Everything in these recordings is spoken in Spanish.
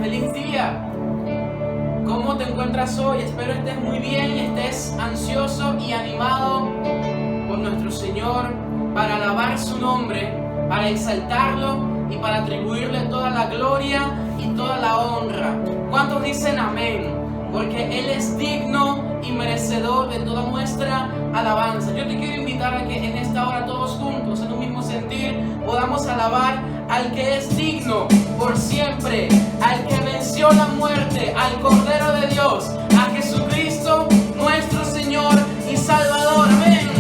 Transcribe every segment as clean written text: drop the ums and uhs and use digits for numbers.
feliz día. ¿Cómo te encuentras hoy? Espero estés muy bien y estés ansioso y animado por nuestro Señor para alabar su nombre, para exaltarlo y para atribuirle toda la gloria y toda la honra. ¿Cuántos dicen amén? Porque Él es digno y merecedor de toda nuestra alabanza. Yo te quiero invitar a que en esta hora todos juntos, en un mismo sentir, podamos alabar al que es digno por siempre, al que venció la muerte, al Cordero de Dios, a Jesucristo, nuestro Señor y Salvador. Amén.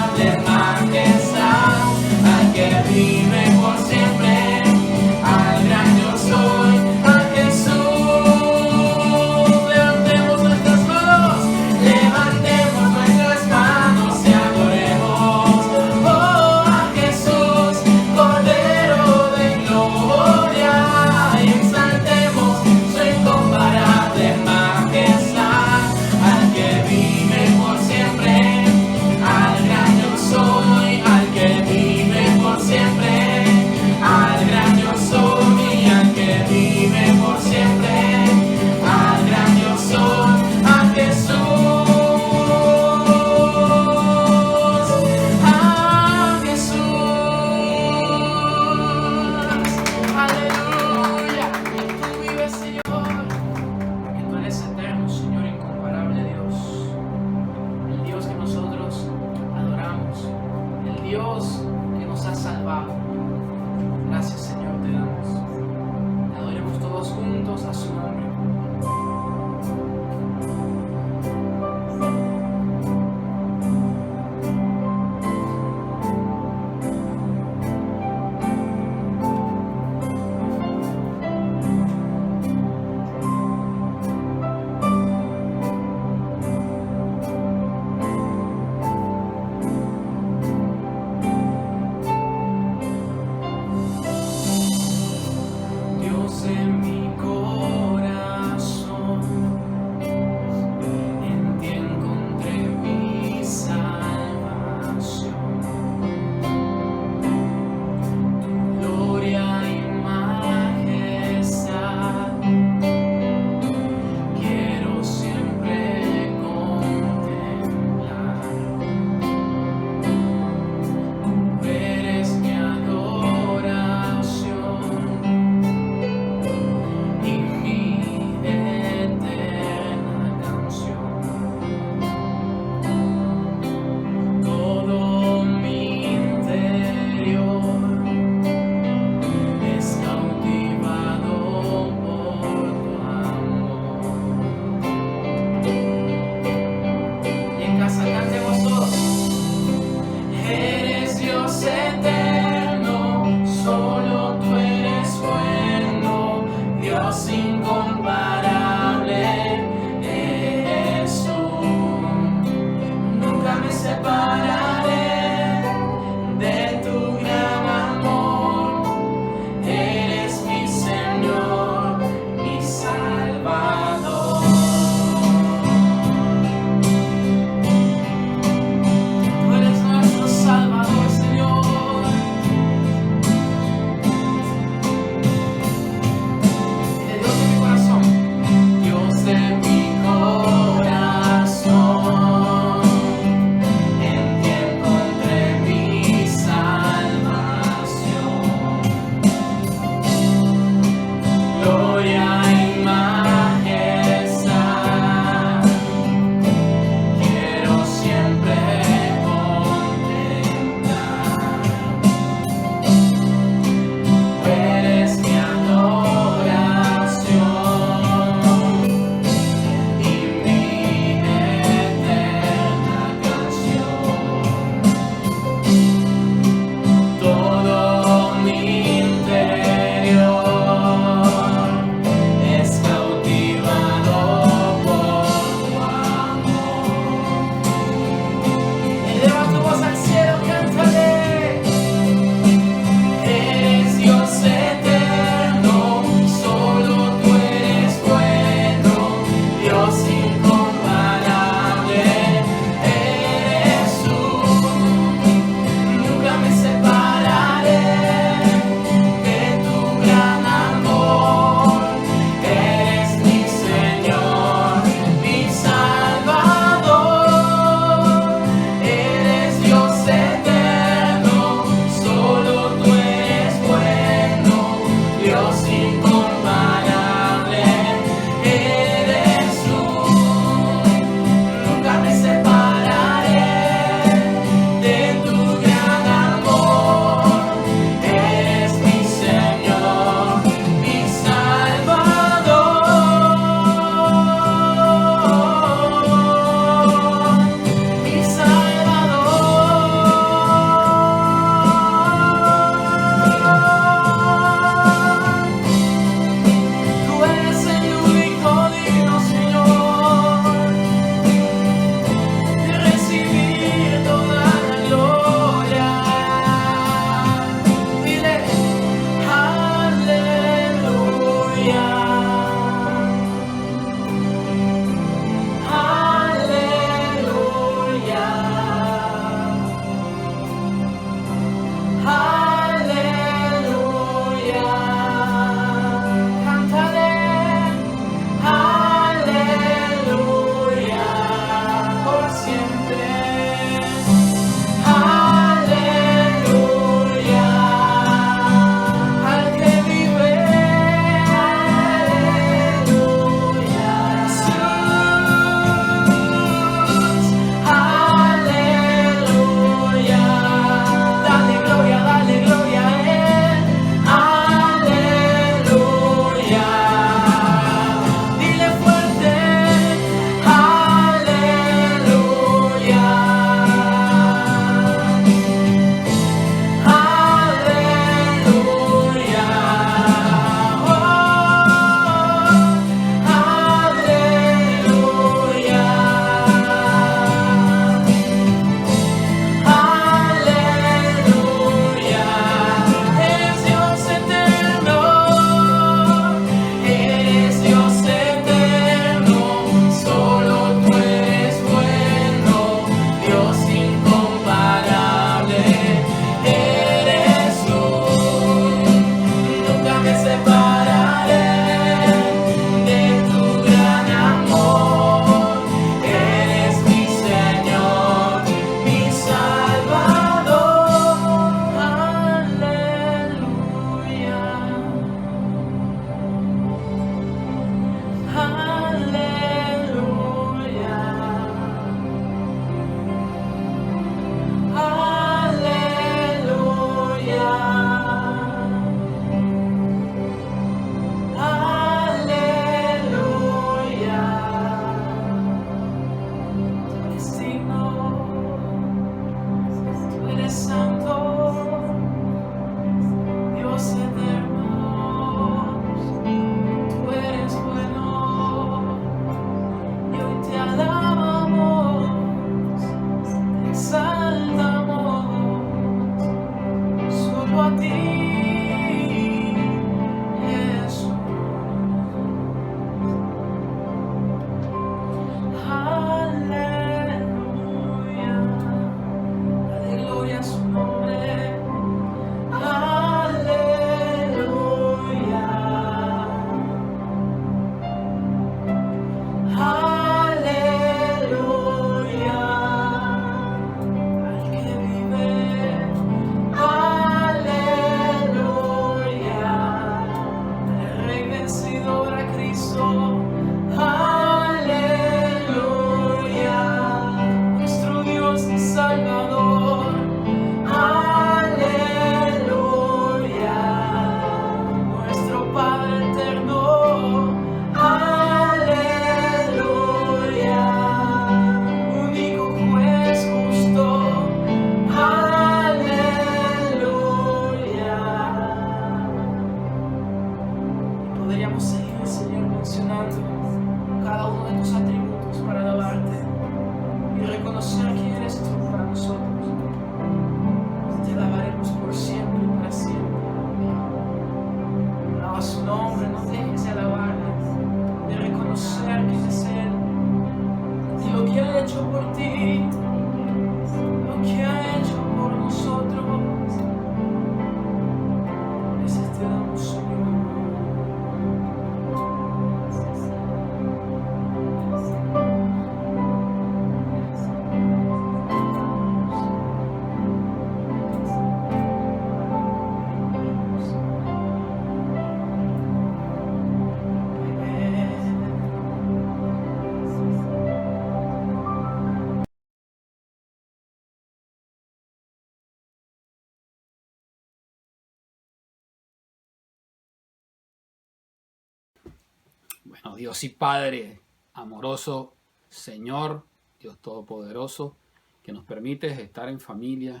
Bueno, Dios y Padre, amoroso Señor, Dios Todopoderoso, que nos permite estar en familia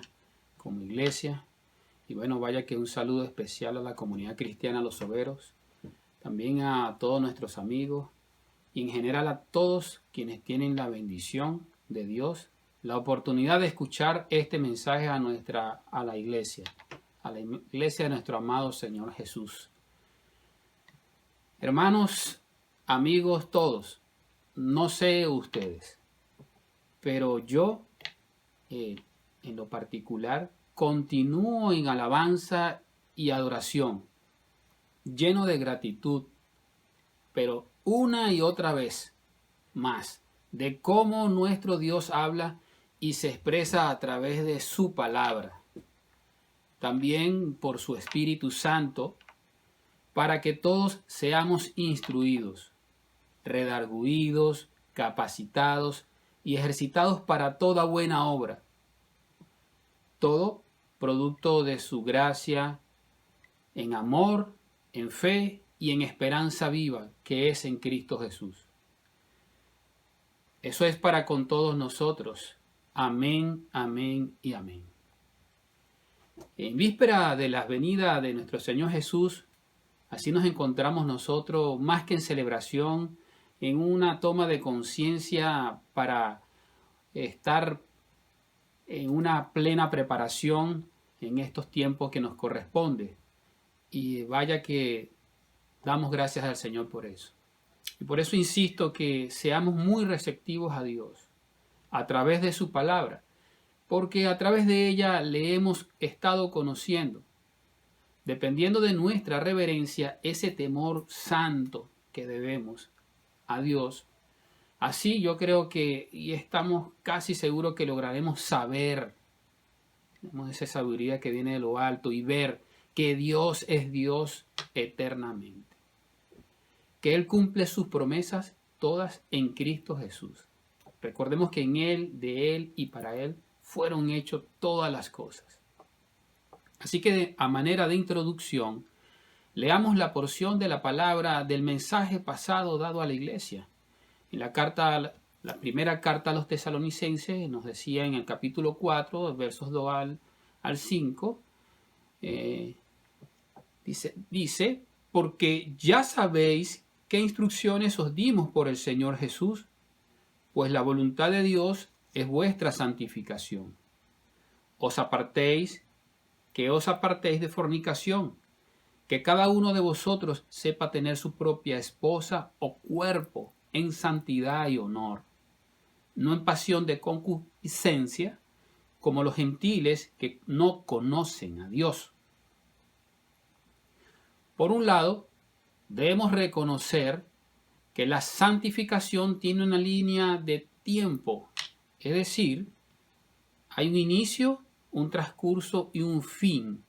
como iglesia. Y bueno, vaya que un saludo especial a la comunidad cristiana Los Soberos, también a todos nuestros amigos y en general a todos quienes tienen la bendición de Dios, la oportunidad de escuchar este mensaje a la iglesia de nuestro amado Señor Jesús. Hermanos, amigos todos, no sé ustedes, pero yo en lo particular continúo en alabanza y adoración, lleno de gratitud, pero una y otra vez más, de cómo nuestro Dios habla y se expresa a través de su palabra, también por su Espíritu Santo, para que todos seamos instruidos, redarguidos, capacitados y ejercitados para toda buena obra. Todo producto de su gracia, en amor, en fe y en esperanza viva, que es en Cristo Jesús. Eso es para con todos nosotros. Amén, amén y amén. En víspera de la venida de nuestro Señor Jesús, así nos encontramos nosotros, más que en celebración, en una toma de conciencia para estar en una plena preparación en estos tiempos que nos corresponde. Y vaya que damos gracias al Señor por eso. Y por eso insisto que seamos muy receptivos a Dios a través de su palabra, porque a través de ella le hemos estado conociendo. Dependiendo de nuestra reverencia, ese temor santo que debemos a Dios, así yo creo que, y estamos casi seguros que lograremos saber, tenemos esa sabiduría que viene de lo alto y ver que Dios es Dios eternamente, que Él cumple sus promesas todas en Cristo Jesús. Recordemos que en Él, de Él y para Él fueron hechas todas las cosas. Así que a manera de introducción, leamos la porción de la palabra del mensaje pasado dado a la iglesia. En la primera carta a los tesalonicenses nos decía en el capítulo 4, versos 2 al 5, dice, porque ya sabéis qué instrucciones os dimos por el Señor Jesús, pues la voluntad de Dios es vuestra santificación. Que os apartéis de fornicación, que cada uno de vosotros sepa tener su propia esposa o cuerpo en santidad y honor, no en pasión de concupiscencia, como los gentiles que no conocen a Dios. Por un lado, debemos reconocer que la santificación tiene una línea de tiempo, es decir, hay un inicio, un transcurso y un fin.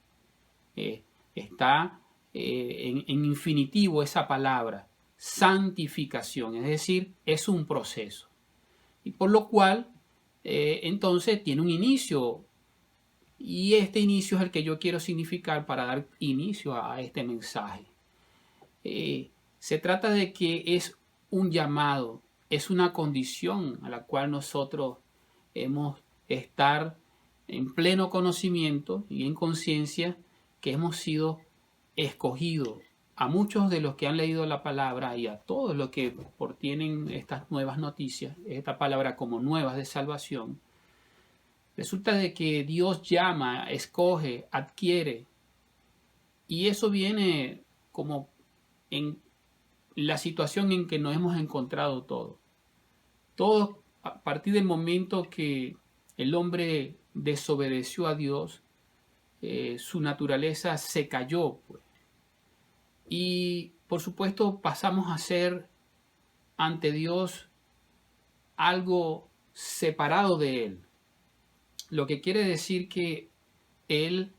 Está en infinitivo esa palabra, santificación, es decir, es un proceso. Y por lo cual, entonces, tiene un inicio. Y este inicio es el que yo quiero significar para dar inicio a este mensaje. Se trata de que es un llamado, es una condición a la cual nosotros hemos de estar en pleno conocimiento y en conciencia que hemos sido escogidos. A muchos de los que han leído la palabra y a todos los que tienen estas nuevas noticias, esta palabra como nuevas de salvación, resulta de que Dios llama, escoge, adquiere. Y eso viene como en la situación en que nos hemos encontrado todos. Todos a partir del momento que el hombre desobedeció a Dios, su naturaleza se cayó, pues. Y por supuesto pasamos a ser ante Dios algo separado de Él. Lo que quiere decir que Él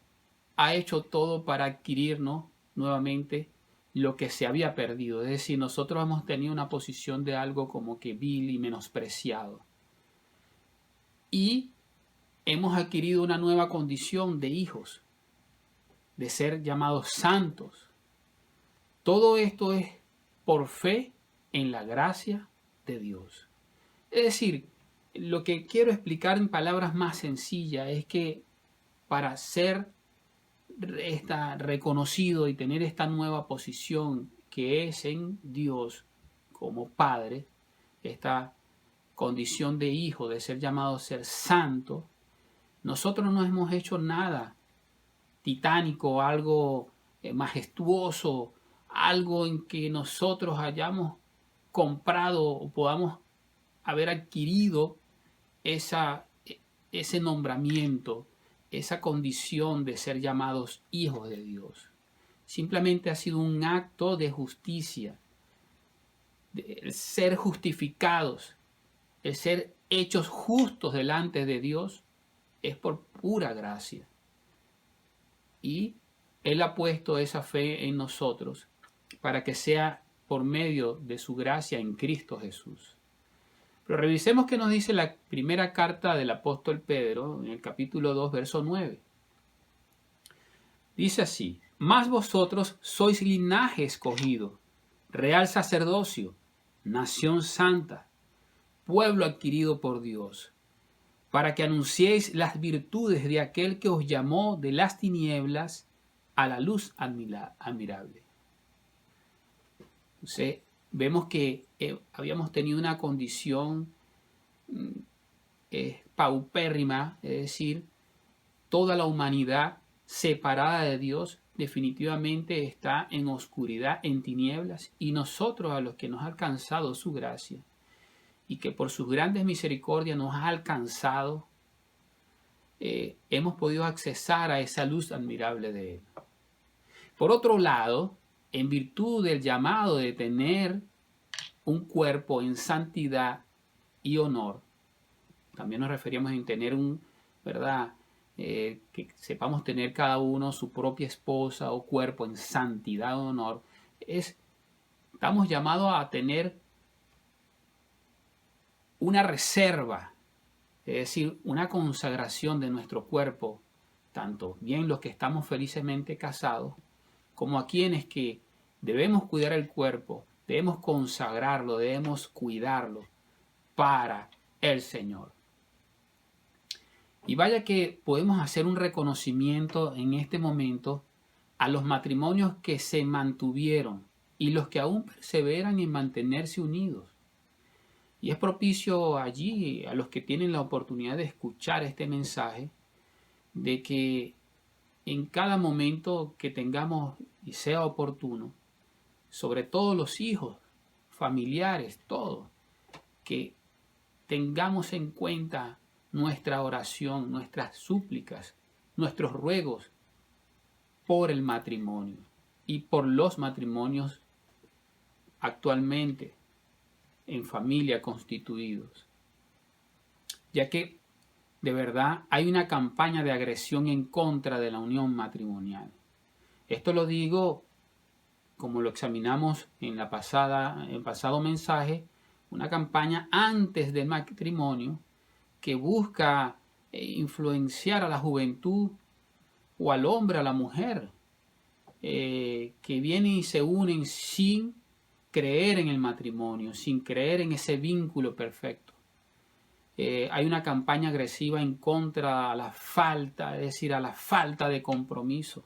ha hecho todo para adquirirnos nuevamente lo que se había perdido. Es decir, nosotros hemos tenido una posición de algo como que vil y menospreciado. Y hemos adquirido una nueva condición de hijos, de ser llamados santos. Todo esto es por fe en la gracia de Dios. Es decir, lo que quiero explicar en palabras más sencillas es que para ser reconocido y tener esta nueva posición que es en Dios como Padre, esta condición de hijo, de ser llamado a ser santo, nosotros no hemos hecho nada titánico, algo majestuoso, algo en que nosotros hayamos comprado o podamos haber adquirido ese nombramiento, esa condición de ser llamados hijos de Dios. Simplemente ha sido un acto de justicia, de ser justificados, el ser hechos justos delante de Dios es por pura gracia. Y Él ha puesto esa fe en nosotros para que sea por medio de su gracia en Cristo Jesús. Pero revisemos qué nos dice la primera carta del apóstol Pedro en el capítulo 2, verso 9. Dice así: mas vosotros sois linaje escogido, real sacerdocio, nación santa, pueblo adquirido por Dios, para que anunciéis las virtudes de aquel que os llamó de las tinieblas a la luz admirable. Entonces, vemos que habíamos tenido una condición paupérrima, es decir, toda la humanidad separada de Dios definitivamente está en oscuridad, en tinieblas, y nosotros, a los que nos ha alcanzado su gracia y que por sus grandes misericordias nos ha alcanzado, hemos podido accesar a esa luz admirable de Él. Por otro lado, en virtud del llamado de tener un cuerpo en santidad y honor, también nos referíamos en tener que sepamos tener cada uno su propia esposa o cuerpo en santidad o honor, estamos llamados a tener una reserva, es decir, una consagración de nuestro cuerpo, tanto bien los que estamos felizmente casados, como a quienes que debemos cuidar el cuerpo, debemos consagrarlo, debemos cuidarlo para el Señor. Y vaya que podemos hacer un reconocimiento en este momento a los matrimonios que se mantuvieron y los que aún perseveran en mantenerse unidos. Y es propicio allí, a los que tienen la oportunidad de escuchar este mensaje, de que en cada momento que tengamos y sea oportuno, sobre todo los hijos, familiares, todos, que tengamos en cuenta nuestra oración, nuestras súplicas, nuestros ruegos por el matrimonio y por los matrimonios actualmente en familia constituidos, ya que de verdad hay una campaña de agresión en contra de la unión matrimonial. Esto lo digo como lo examinamos en el pasado mensaje, una campaña antes del matrimonio que busca influenciar a la juventud o al hombre, a la mujer, que vienen y se unen sin creer en el matrimonio, sin creer en ese vínculo perfecto. Hay una campaña agresiva en contra a la falta, es decir, a la falta de compromiso.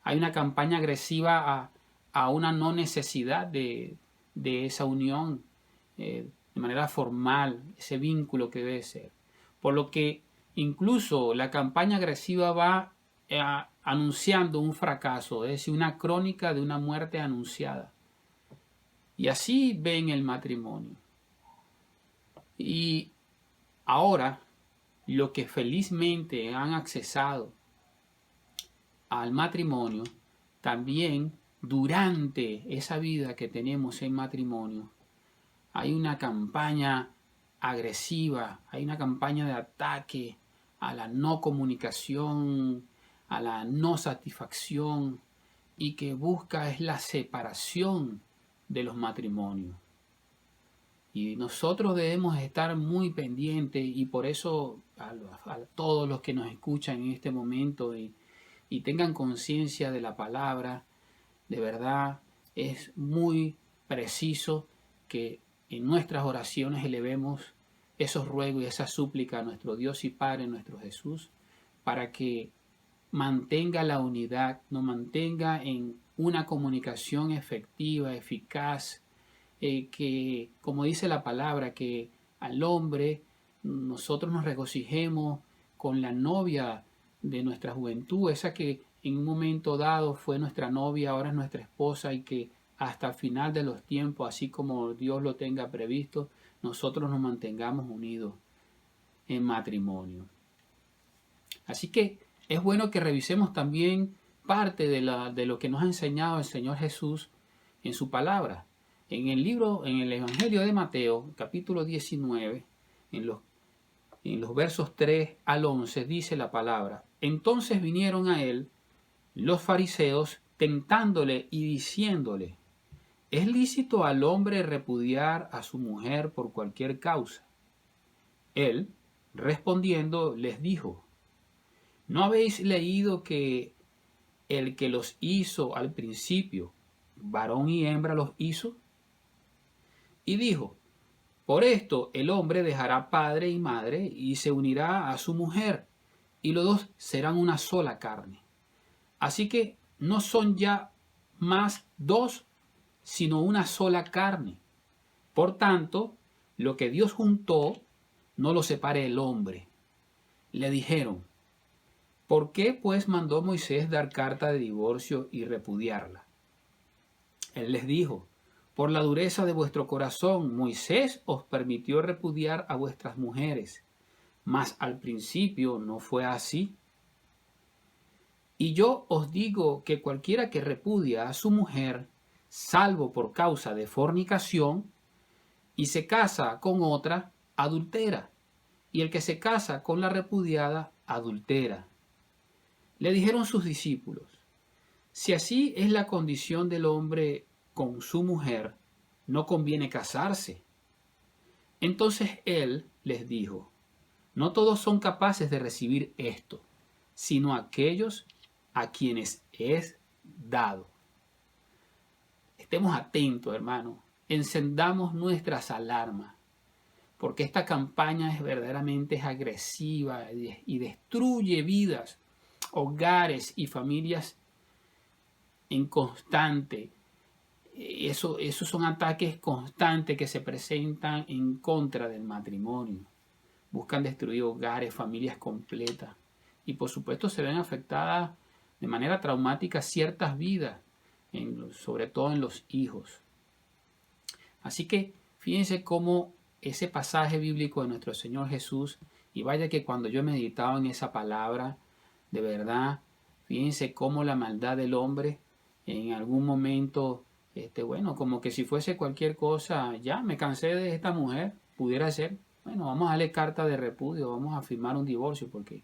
Hay una campaña agresiva a una no necesidad de esa unión de manera formal, ese vínculo que debe ser. Por lo que incluso la campaña agresiva va anunciando un fracaso, es decir, una crónica de una muerte anunciada. Y así ven el matrimonio. Y ahora, los que felizmente han accesado al matrimonio, también durante esa vida que tenemos en matrimonio, hay una campaña agresiva, hay una campaña de ataque a la no comunicación, a la no satisfacción, y que busca es la separación de los matrimonios. Y nosotros debemos estar muy pendientes, y por eso a todos los que nos escuchan en este momento y tengan conciencia de la palabra, de verdad es muy preciso que en nuestras oraciones elevemos esos ruegos y esa súplica a nuestro Dios y Padre, nuestro Jesús, para que mantenga la unidad, nos mantenga en una comunicación efectiva, eficaz, que, como dice la palabra, que al hombre nosotros nos regocijemos con la novia de nuestra juventud, esa que en un momento dado fue nuestra novia, ahora es nuestra esposa, y que hasta el final de los tiempos, así como Dios lo tenga previsto, nosotros nos mantengamos unidos en matrimonio. Así que es bueno que revisemos también parte de lo que nos ha enseñado el Señor Jesús en su palabra. En el Evangelio de Mateo, capítulo 19, en los versos 3 al 11, dice la palabra: Entonces vinieron a él los fariseos tentándole y diciéndole: ¿Es lícito al hombre repudiar a su mujer por cualquier causa? Él, respondiendo, les dijo: ¿No habéis leído que el que los hizo al principio, varón y hembra los hizo? Y dijo: Por esto el hombre dejará padre y madre y se unirá a su mujer, y los dos serán una sola carne. Así que no son ya más dos, sino una sola carne. Por tanto, lo que Dios juntó, no lo separe el hombre. Le dijeron: ¿Por qué pues mandó Moisés dar carta de divorcio y repudiarla? Él les dijo: Por la dureza de vuestro corazón, Moisés os permitió repudiar a vuestras mujeres, mas al principio no fue así. Y yo os digo que cualquiera que repudia a su mujer, salvo por causa de fornicación, y se casa con otra, adultera, y el que se casa con la repudiada, adultera. Le dijeron sus discípulos: Si así es la condición del hombre con su mujer, no conviene casarse. Entonces él les dijo: No todos son capaces de recibir esto, sino aquellos a quienes es dado. Estemos atentos, hermanos, encendamos nuestras alarmas, porque esta campaña es agresiva y destruye vidas, hogares y familias en constante. Esos son ataques constantes que se presentan en contra del matrimonio. Buscan destruir hogares, familias completas. Y por supuesto se ven afectadas de manera traumática ciertas vidas, sobre todo en los hijos. Así que fíjense cómo ese pasaje bíblico de nuestro Señor Jesús, y vaya que cuando yo meditaba en esa palabra, de verdad, fíjense cómo la maldad del hombre en algún momento, como que si fuese cualquier cosa, ya me cansé de esta mujer, pudiera ser, bueno, vamos a darle carta de repudio, vamos a firmar un divorcio, porque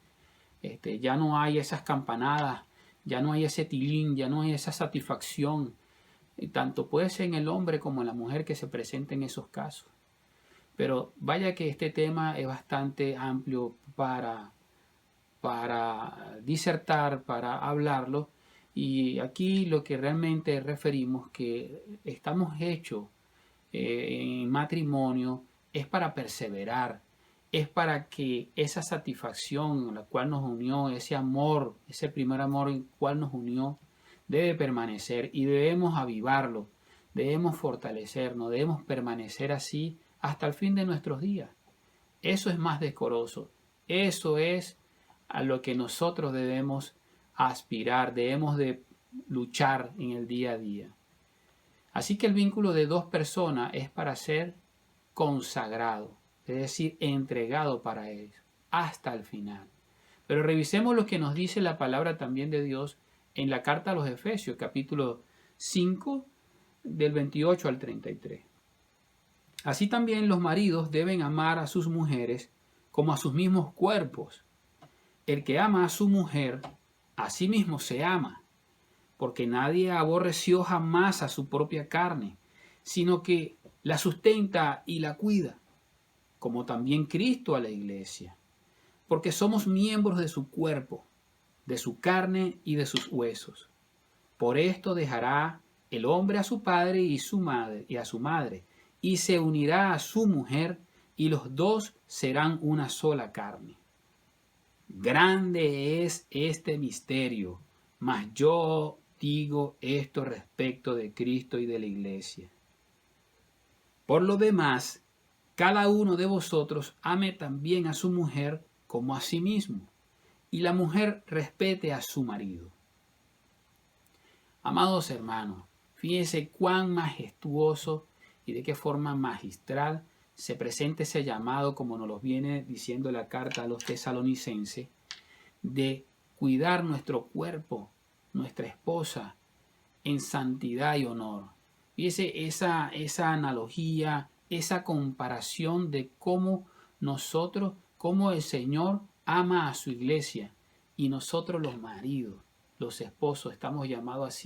ya no hay esas campanadas, ya no hay ese tilín, ya no hay esa satisfacción, y tanto puede ser en el hombre como en la mujer que se presenta en esos casos. Pero vaya que este tema es bastante amplio para disertar, para hablarlo, y aquí lo que realmente referimos que estamos hechos en matrimonio es para perseverar, es para que esa satisfacción en la cual nos unió, ese amor, ese primer amor en el cual nos unió, debe permanecer y debemos avivarlo, debemos fortalecernos, debemos permanecer así hasta el fin de nuestros días. Eso es más decoroso, eso es a lo que nosotros debemos aspirar, debemos de luchar en el día a día. Así que el vínculo de dos personas es para ser consagrado, es decir, entregado para ellos hasta el final. Pero revisemos lo que nos dice la palabra también de Dios en la carta a los Efesios, capítulo 5, del 28 al 33. Así también los maridos deben amar a sus mujeres como a sus mismos cuerpos. El que ama a su mujer, a sí mismo se ama, porque nadie aborreció jamás a su propia carne, sino que la sustenta y la cuida, como también Cristo a la iglesia, porque somos miembros de su cuerpo, de su carne y de sus huesos. Por esto dejará el hombre a su padre y a su madre, y se unirá a su mujer, y los dos serán una sola carne. Grande es este misterio, mas yo digo esto respecto de Cristo y de la Iglesia. Por lo demás, cada uno de vosotros ame también a su mujer como a sí mismo, y la mujer respete a su marido. Amados hermanos, fíjense cuán majestuoso y de qué forma magistral se presenta ese llamado, como nos lo viene diciendo la carta a los tesalonicenses, de cuidar nuestro cuerpo, nuestra esposa, en santidad y honor. Fíjense esa analogía, esa comparación de cómo cómo el Señor ama a su iglesia, y nosotros los maridos, los esposos, estamos llamados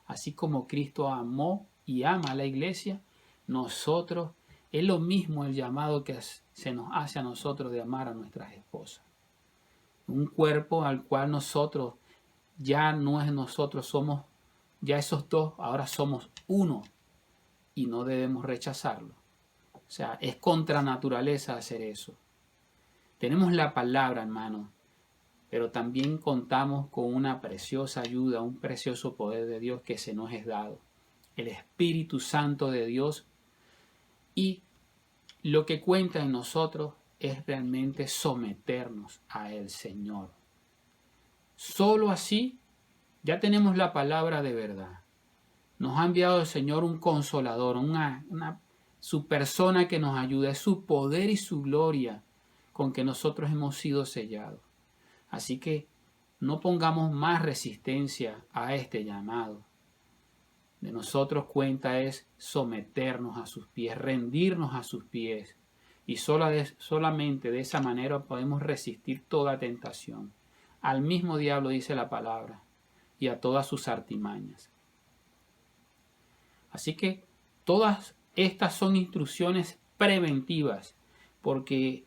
así como Cristo amó y ama a la iglesia, nosotros, es lo mismo el llamado que se nos hace a nosotros de amar a nuestras esposas. Un cuerpo al cual nosotros, ya no es nosotros, somos, ya esos dos, ahora somos uno, y no debemos rechazarlo. O sea, es contra naturaleza hacer eso. Tenemos la palabra, hermano, pero también contamos con una preciosa ayuda, un precioso poder de Dios que se nos es dado, el Espíritu Santo de Dios, y lo que cuenta en nosotros es realmente someternos a el Señor. Solo así ya tenemos la palabra de verdad. Nos ha enviado el Señor un consolador, su persona que nos ayuda, es su poder y su gloria con que nosotros hemos sido sellados. Así que no pongamos más resistencia a este llamado. De nosotros cuenta es someternos a sus pies, rendirnos a sus pies. Y solamente de esa manera podemos resistir toda tentación. Al mismo diablo, dice la palabra, y a todas sus artimañas. Así que todas estas son instrucciones preventivas, porque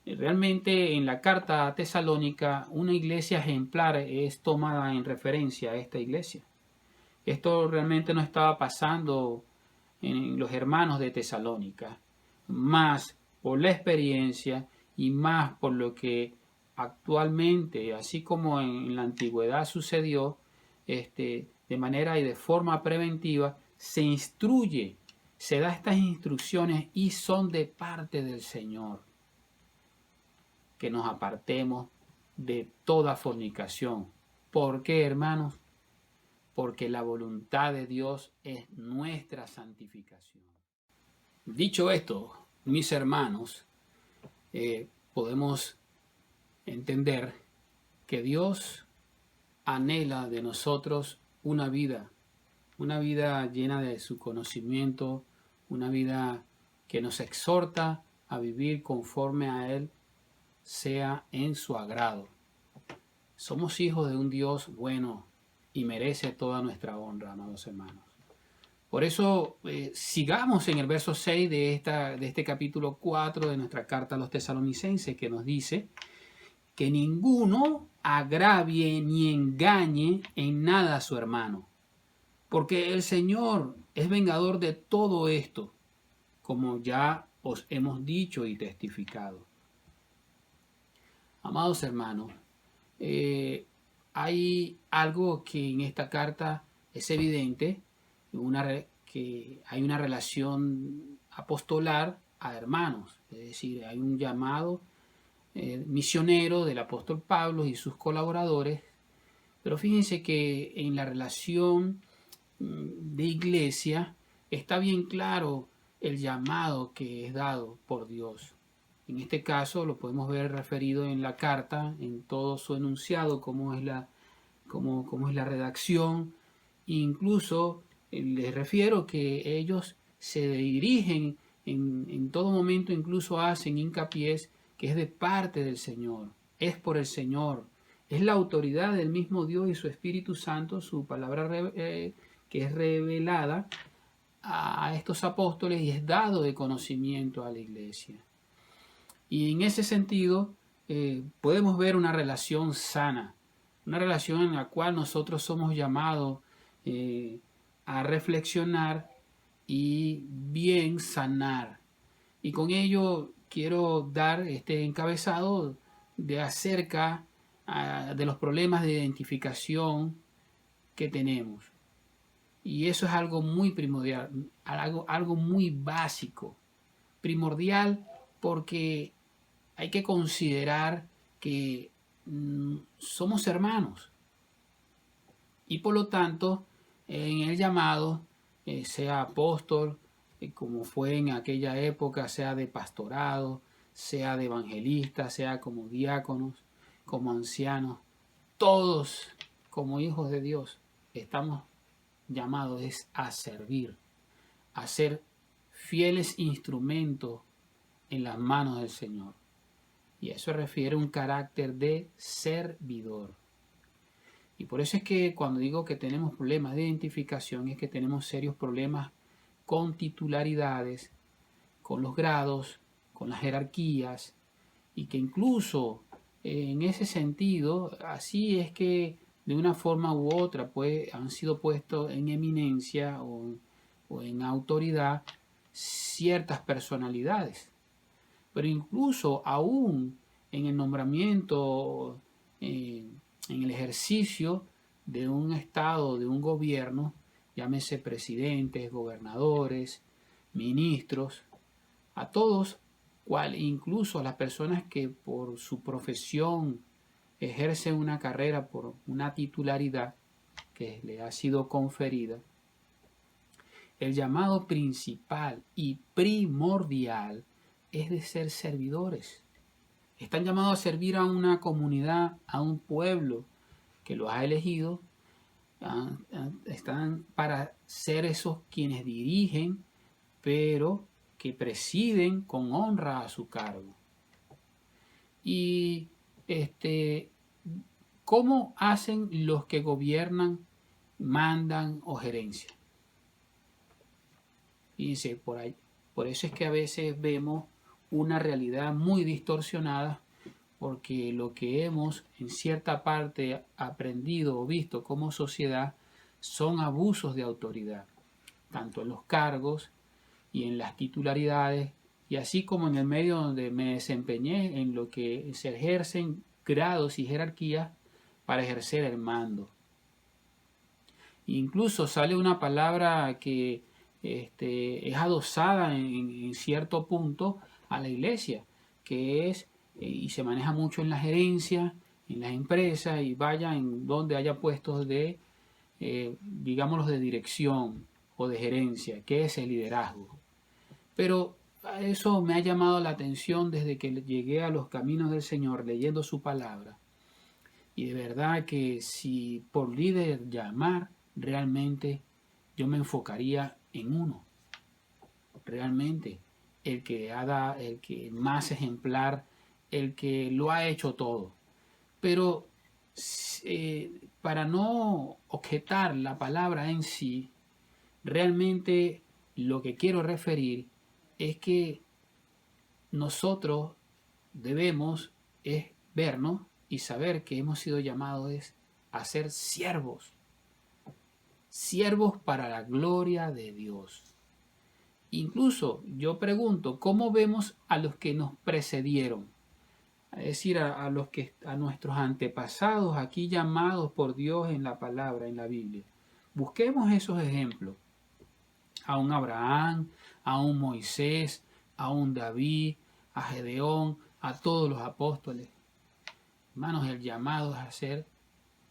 realmente en la carta a Tesalónica una iglesia ejemplar es tomada en referencia a esta iglesia. Esto realmente no estaba pasando en los hermanos de Tesalónica, más por la experiencia y más por lo que actualmente, así como en la antigüedad sucedió, de manera y de forma preventiva, se instruye, se da estas instrucciones y son de parte del Señor. Que nos apartemos de toda fornicación. ¿Por qué, hermanos? Porque la voluntad de Dios es nuestra santificación. Dicho esto, mis hermanos, podemos entender que Dios anhela de nosotros una vida llena de su conocimiento, una vida que nos exhorta a vivir conforme a Él, sea en su agrado. Somos hijos de un Dios bueno y merece toda nuestra honra, amados hermanos. Por eso, sigamos en el verso 6 de este capítulo 4 de nuestra carta a los tesalonicenses, que nos dice que ninguno agravie ni engañe en nada a su hermano, porque el Señor es vengador de todo esto, como ya os hemos dicho y testificado. Amados hermanos, hay algo que en esta carta es evidente, que hay una relación apostolar a hermanos, es decir, hay un llamado misionero del apóstol Pablo y sus colaboradores, pero fíjense que en la relación de iglesia está bien claro el llamado que es dado por Dios. En este caso lo podemos ver referido en la carta, en todo su enunciado, cómo es la redacción. Incluso les refiero que ellos se dirigen en todo momento, incluso hacen hincapié que es de parte del Señor, es por el Señor, es la autoridad del mismo Dios y su Espíritu Santo, su palabra que es revelada a estos apóstoles y es dado de conocimiento a la iglesia. Y en ese sentido podemos ver una relación sana, una relación en la cual nosotros somos llamados a reflexionar y bien sanar. Y con ello quiero dar este encabezado de acerca de los problemas de identificación que tenemos. Y eso es algo muy primordial, algo muy básico, primordial, porque hay que considerar que somos hermanos y por lo tanto en el llamado, sea apóstol, como fue en aquella época, sea de pastorado, sea de evangelista, sea como diáconos, como ancianos, todos como hijos de Dios estamos llamados es a servir, a ser fieles instrumentos en las manos del Señor. Y eso refiere a un carácter de servidor. Y por eso es que cuando digo que tenemos problemas de identificación, es que tenemos serios problemas con titularidades, con los grados, con las jerarquías, y que incluso en ese sentido, así es que de una forma u otra pues, han sido puestos en eminencia o en autoridad ciertas personalidades. Pero incluso aún en el nombramiento, en el ejercicio de un estado, de un gobierno, llámese presidentes, gobernadores, ministros, a todos, incluso a las personas que por su profesión ejercen una carrera por una titularidad que le ha sido conferida, el llamado principal y primordial es de ser servidores. Están llamados a servir a una comunidad, a un pueblo que los ha elegido. Están para ser esos quienes dirigen, pero que presiden con honra a su cargo. Y ¿cómo hacen los que gobiernan, mandan o gerencian? Fíjense, por eso es que a veces vemos una realidad muy distorsionada, porque lo que hemos en cierta parte aprendido o visto como sociedad son abusos de autoridad, tanto en los cargos y en las titularidades, y así como en el medio donde me desempeñé, en lo que se ejercen grados y jerarquías para ejercer el mando. Incluso sale una palabra que es adosada en cierto punto a la iglesia, que es, y se maneja mucho en la gerencia, en las empresas, y vaya en donde haya puestos de, digámoslos, de dirección o de gerencia, que es el liderazgo. Pero eso me ha llamado la atención desde que llegué a los caminos del Señor leyendo su palabra. Y de verdad que si por líder llamar, realmente yo me enfocaría en uno. Realmente el que más ejemplar, el que lo ha hecho todo. Pero para no objetar la palabra en sí, realmente lo que quiero referir es que nosotros debemos vernos y saber que hemos sido llamados a ser siervos. Siervos para la gloria de Dios. Incluso yo pregunto, ¿cómo vemos a los que nos precedieron? Es decir, a nuestros antepasados aquí llamados por Dios en la palabra, en la Biblia. Busquemos esos ejemplos. A un Abraham, a un Moisés, a un David, a Gedeón, a todos los apóstoles. Hermanos, el llamado es a ser,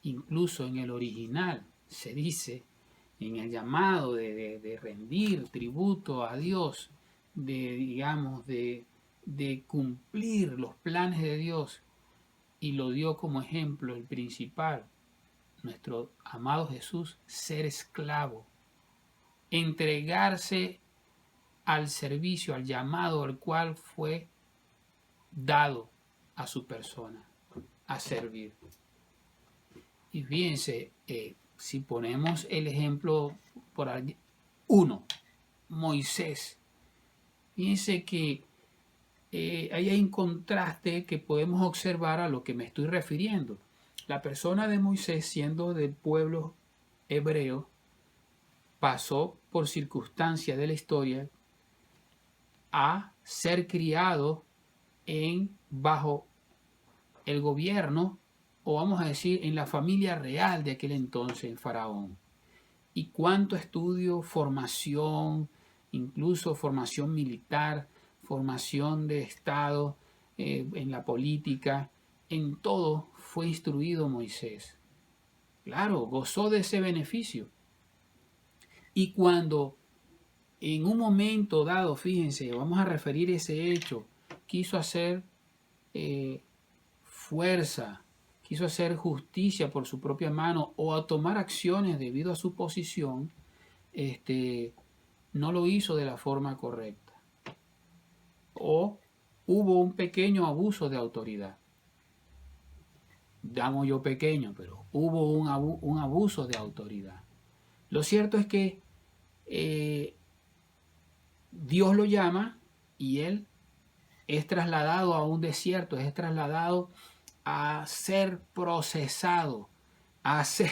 incluso en el original, se dice, en el llamado de rendir tributo a Dios, de cumplir los planes de Dios, y lo dio como ejemplo el principal, nuestro amado Jesús, ser esclavo, entregarse al servicio, al llamado al cual fue dado a su persona, a servir. Y fíjense, si ponemos el ejemplo por uno, Moisés, fíjense que ahí hay un contraste que podemos observar a lo que me estoy refiriendo. La persona de Moisés, siendo del pueblo hebreo, pasó por circunstancias de la historia, a ser criado bajo el gobierno, o vamos a decir, en la familia real de aquel entonces, el faraón. Y cuánto estudio, formación, incluso formación militar, formación de Estado, en la política, en todo fue instruido Moisés. Claro, gozó de ese beneficio. Y cuando en un momento dado, fíjense, vamos a referir ese hecho, quiso hacer fuerza, quiso hacer justicia por su propia mano o a tomar acciones debido a su posición, no lo hizo de la forma correcta. O hubo un pequeño abuso de autoridad. Llamo yo pequeño, pero hubo un abuso de autoridad. Lo cierto es que Dios lo llama y él es trasladado a un desierto, es trasladado a ser procesado, a ser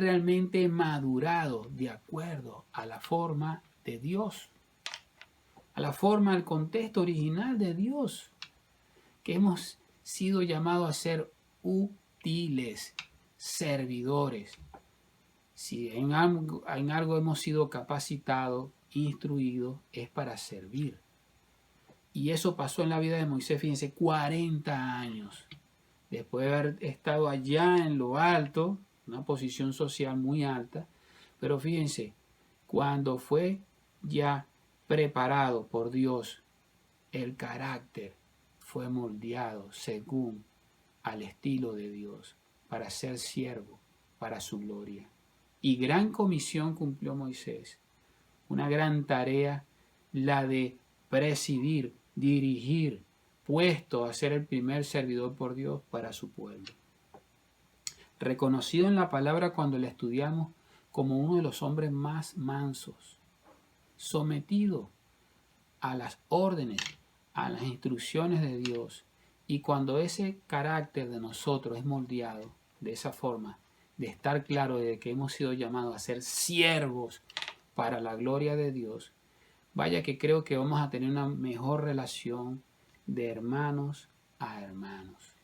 realmente madurado de acuerdo a la forma de Dios, a la forma, al contexto original de Dios, que hemos sido llamados a ser útiles, servidores. Si en algo hemos sido capacitados, instruidos, es para servir. Y eso pasó en la vida de Moisés, fíjense, 40 años. Después de haber estado allá en lo alto, una posición social muy alta, pero fíjense, cuando fue ya preparado por Dios, el carácter fue moldeado según al estilo de Dios, para ser siervo, para su gloria. Y gran comisión cumplió Moisés, una gran tarea, la de presidir, dirigir, puesto a ser el primer servidor por Dios para su pueblo. Reconocido en la palabra cuando la estudiamos como uno de los hombres más mansos, sometido a las órdenes, a las instrucciones de Dios. Y cuando ese carácter de nosotros es moldeado de esa forma, de estar claro de que hemos sido llamados a ser siervos para la gloria de Dios, vaya que creo que vamos a tener una mejor relación de hermanos a hermanos.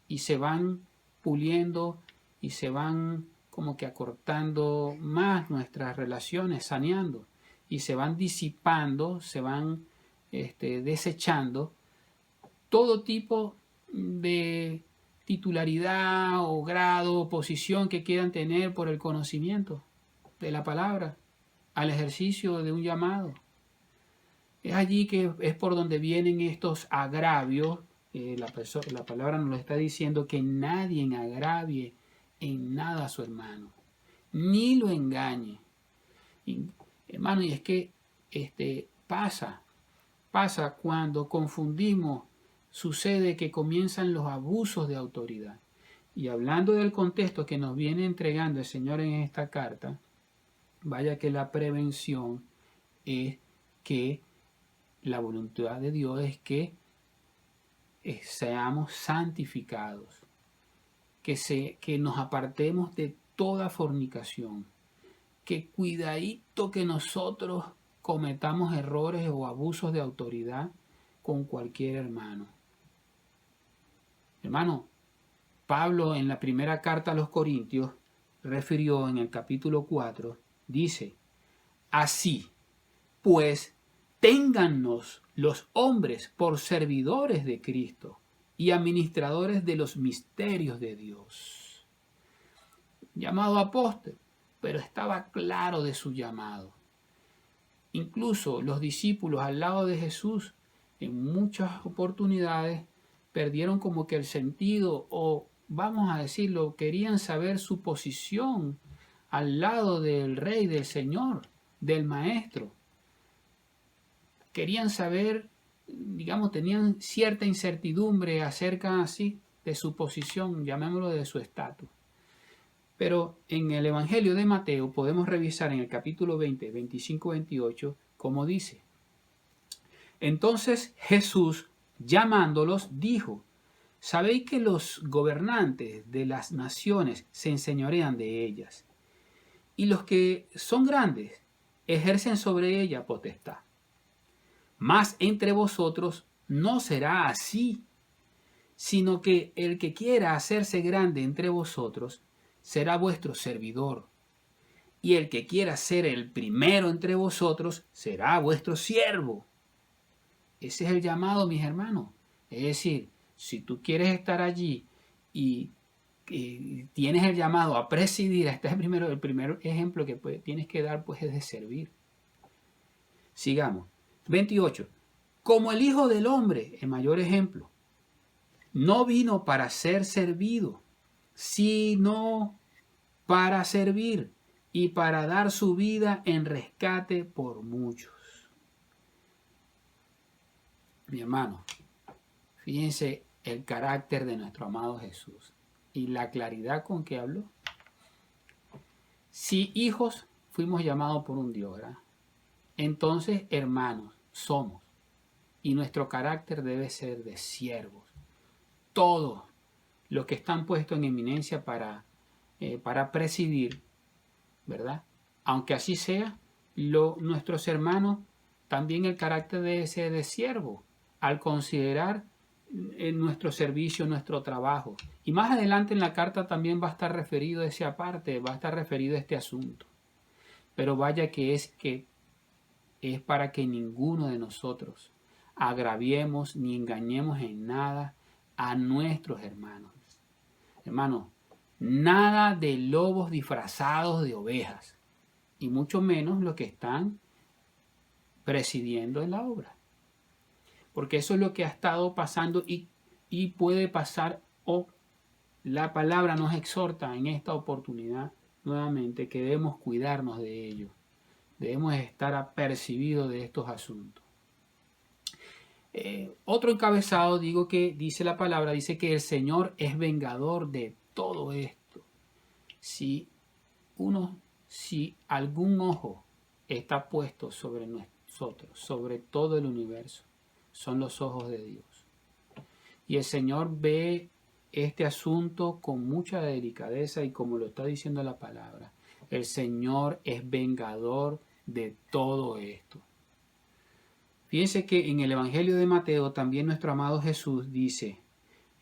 Y se van puliendo y se van como que acortando más nuestras relaciones, saneando. Y se van disipando, se van desechando todo tipo de titularidad o grado o posición que quieran tener por el conocimiento de la palabra al ejercicio de un llamado. Es allí que es por donde vienen estos agravios. La palabra nos lo está diciendo, que nadie agravie en nada a su hermano, ni lo engañe. Hermano, y es que pasa cuando confundimos, sucede que comienzan los abusos de autoridad. Y hablando del contexto que nos viene entregando el Señor en esta carta, vaya que la prevención es que la voluntad de Dios es que seamos santificados, que nos apartemos de toda fornicación, que cuidadito que nosotros cometamos errores o abusos de autoridad con cualquier hermano. Hermano, Pablo en la primera carta a los Corintios refirió en el capítulo 4, dice: así pues, téngannos los hombres por servidores de Cristo y administradores de los misterios de Dios. Llamado apóstol, pero estaba claro de su llamado. Incluso los discípulos al lado de Jesús en muchas oportunidades perdieron como que el sentido, o vamos a decirlo, querían saber su posición al lado del Rey, del Señor, del Maestro. Querían saber, digamos, tenían cierta incertidumbre acerca así de su posición, llamémoslo de su estatus. Pero en el Evangelio de Mateo podemos revisar en el capítulo 20, 25-28, como dice: entonces Jesús, llamándolos, dijo: sabéis que los gobernantes de las naciones se enseñorean de ellas, y los que son grandes ejercen sobre ella potestad. Mas entre vosotros no será así, sino que el que quiera hacerse grande entre vosotros será vuestro servidor, y el que quiera ser el primero entre vosotros será vuestro siervo. Ese es el llamado, mis hermanos. Es decir, si tú quieres estar allí y tienes el llamado a presidir, este es el primer ejemplo que tienes que dar, pues es de servir. Sigamos. 28. Como el Hijo del Hombre, el mayor ejemplo, no vino para ser servido, sino para servir y para dar su vida en rescate por muchos. Mi hermano, fíjense el carácter de nuestro amado Jesús y la claridad con que habló. Si hijos fuimos llamados por un Dios, ¿verdad? Entonces hermanos somos, y nuestro carácter debe ser de siervos. Todos los que están puestos en eminencia para presidir, ¿verdad? Aunque así sea, nuestros hermanos, también el carácter debe ser de siervo, al considerar nuestro servicio, nuestro trabajo. Y más adelante en la carta también va a estar referido ese aparte, va a estar referido este asunto. Pero vaya que es para que ninguno de nosotros agraviemos ni engañemos en nada a nuestros hermanos. Hermanos, nada de lobos disfrazados de ovejas, y mucho menos los que están presidiendo en la obra. Porque eso es lo que ha estado pasando y puede pasar, o la palabra nos exhorta en esta oportunidad nuevamente que debemos cuidarnos de ello. Debemos estar apercibidos de estos asuntos. Otro encabezado, dice la palabra, dice que el Señor es vengador de todo esto. Si algún ojo está puesto sobre nosotros, sobre todo el universo, son los ojos de Dios. Y el Señor ve este asunto con mucha delicadeza, y como lo está diciendo la palabra, el Señor es vengador de todo esto. Fíjense que en el Evangelio de Mateo también nuestro amado Jesús dice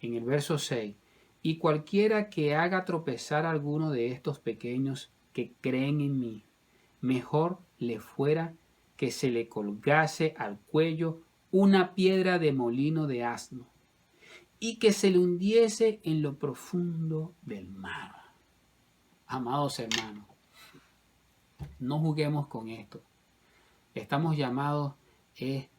en el verso 6: y cualquiera que haga tropezar a alguno de estos pequeños que creen en mí, mejor le fuera que se le colgase al cuello una piedra de molino de asno y que se le hundiese en lo profundo del mar. Amados hermanos, no juguemos con esto. Estamos llamados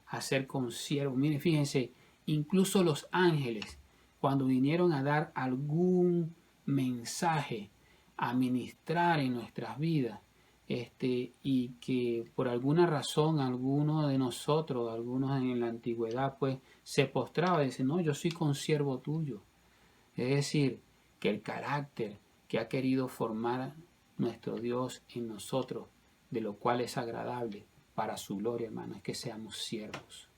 a ser consiervos. Miren, fíjense, incluso los ángeles, cuando vinieron a dar algún mensaje, a ministrar en nuestras vidas, y que por alguna razón alguno de nosotros, algunos en la antigüedad, pues se postraba y dice: no, yo soy consiervo tuyo. Es decir, que el carácter que ha querido formar nuestro Dios en nosotros, de lo cual es agradable para su gloria, hermano, es que seamos siervos.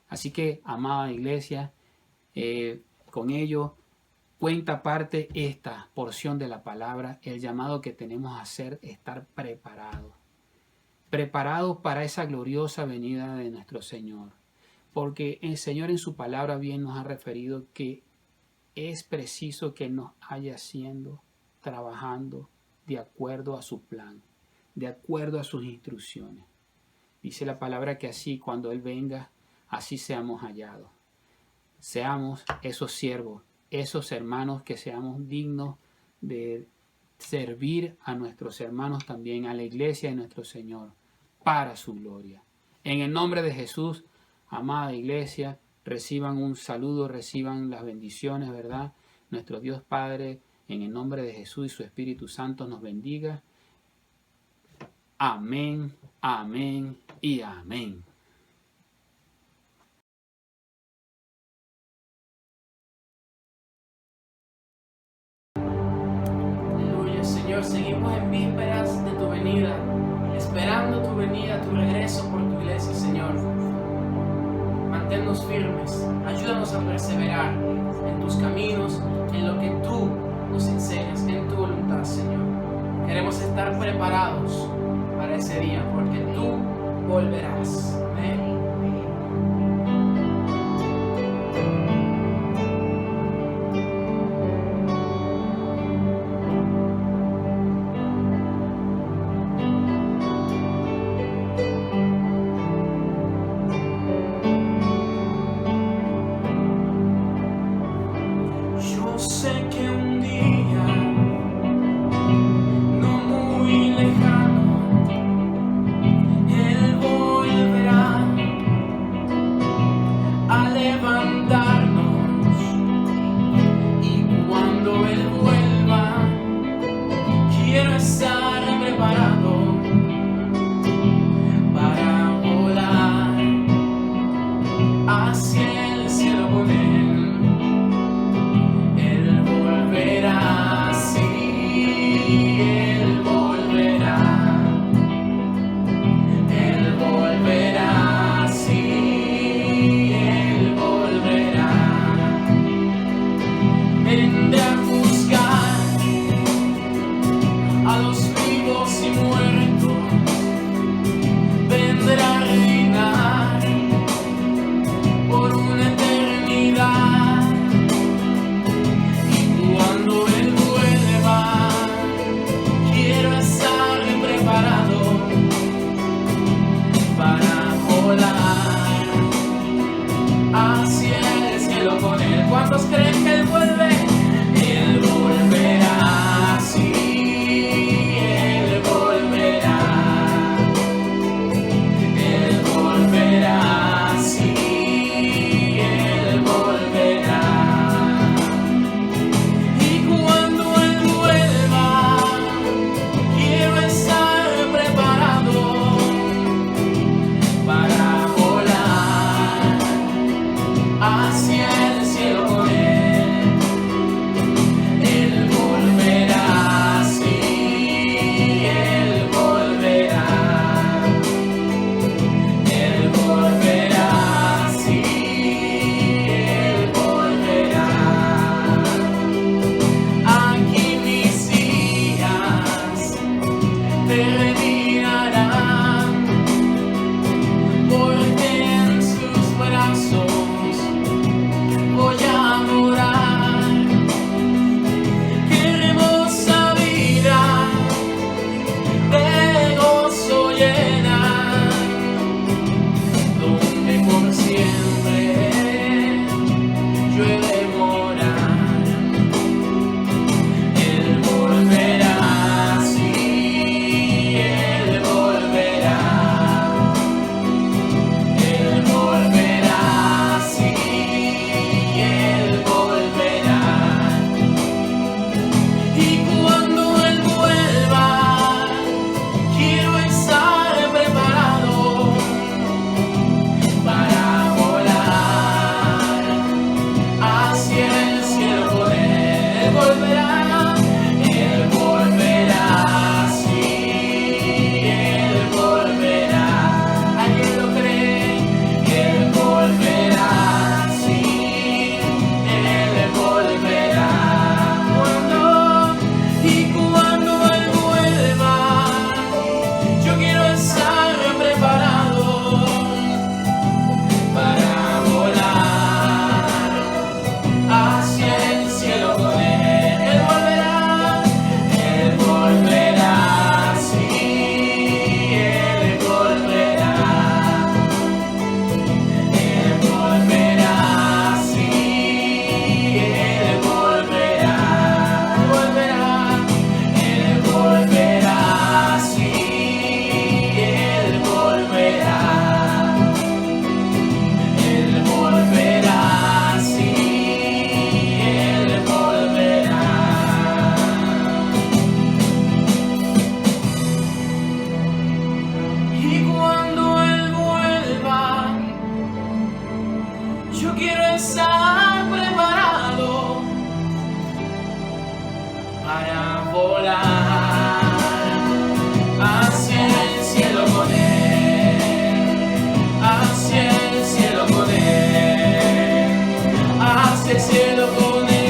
Así que, amada iglesia, con ello cuenta parte esta porción de la palabra, el llamado que tenemos a hacer, estar preparados para esa gloriosa venida de nuestro Señor. Porque el Señor en su palabra bien nos ha referido que es preciso que nos haya haciendo, trabajando de acuerdo a su plan, de acuerdo a sus instrucciones. Dice la palabra que así, cuando Él venga, así seamos hallados. Seamos esos siervos, esos hermanos, que seamos dignos de servir a nuestros hermanos también, a la iglesia de nuestro Señor, para su gloria. En el nombre de Jesús, amada iglesia, reciban un saludo, reciban las bendiciones, ¿verdad? Nuestro Dios Padre, en el nombre de Jesús y su Espíritu Santo, nos bendiga. Amén, amén y amén. Aleluya, Señor, seguimos en vísperas de tu venida, esperando tu venida, tu regreso por tu iglesia, Señor. Manténnos firmes, ayúdanos a perseverar en tus caminos, en lo que tú nos enseñas, en tu voluntad, Señor. Queremos estar preparados para ese día, porque tú volverás. Amén. Yo sé que un día no muy lejano Él volverá a levantarnos, y cuando Él vuelva quiero estar preparado para volar hacia el cielo con Él. Él volverá, sí, Él volverá. Él volverá, sí, Él volverá. Vendrá a juzgar a los vivos y muertos. Vendrá a reinar por una eternidad. Y cuando Él vuelva, quiero estar preparado para volar hacia el cielo con Él. ¿Cuántos creen que Él vuelve? Él volverá, sí, Él volverá. Él volverá, sí, Él volverá. Y cuando Él vuelva, quiero estar preparado para volar hacia el cielo con Él. Él volverá, sí, Él volverá. Él volverá, sí, Él volverá. Aquí mis días terminarán, porque en sus brazos voy a morar. Qué hermosa vida de gozo llena, donde por siempre yo he de morar. Él volverá, sí, Él volverá. Él volverá, sí, Él volverá. Y cuando Él vuelva, quiero estar preparado para volar hacia el cielo con Él. Él volverá, Él volverá, sí, Él volverá. ¿Alguien lo cree? Él volverá, sí, Él volverá. Cuando Él vuelva, yo quiero estar preparado para volar hacia el cielo con Él. Él volverá, Él volverá, sí, Él volverá. Él volverá, sí, Él volverá. Él volverá, sí, Él volverá. Él volverá, sí, Él volverá. Y cuando Él vuelva, yo quiero estar preparado para volar hacia el cielo con Él, hacia el cielo con Él, hacia el cielo con Él.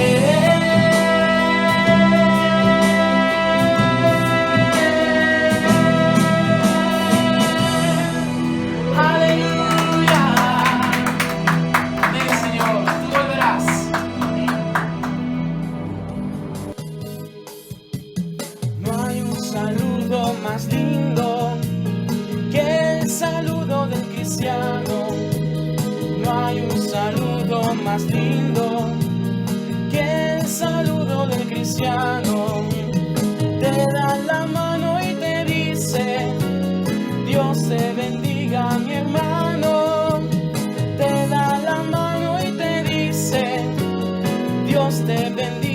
un saludo más lindo que el saludo del cristiano. Te da la mano y te dice: Dios te bendiga, mi hermano. Te da la mano y te dice: Dios te bendiga.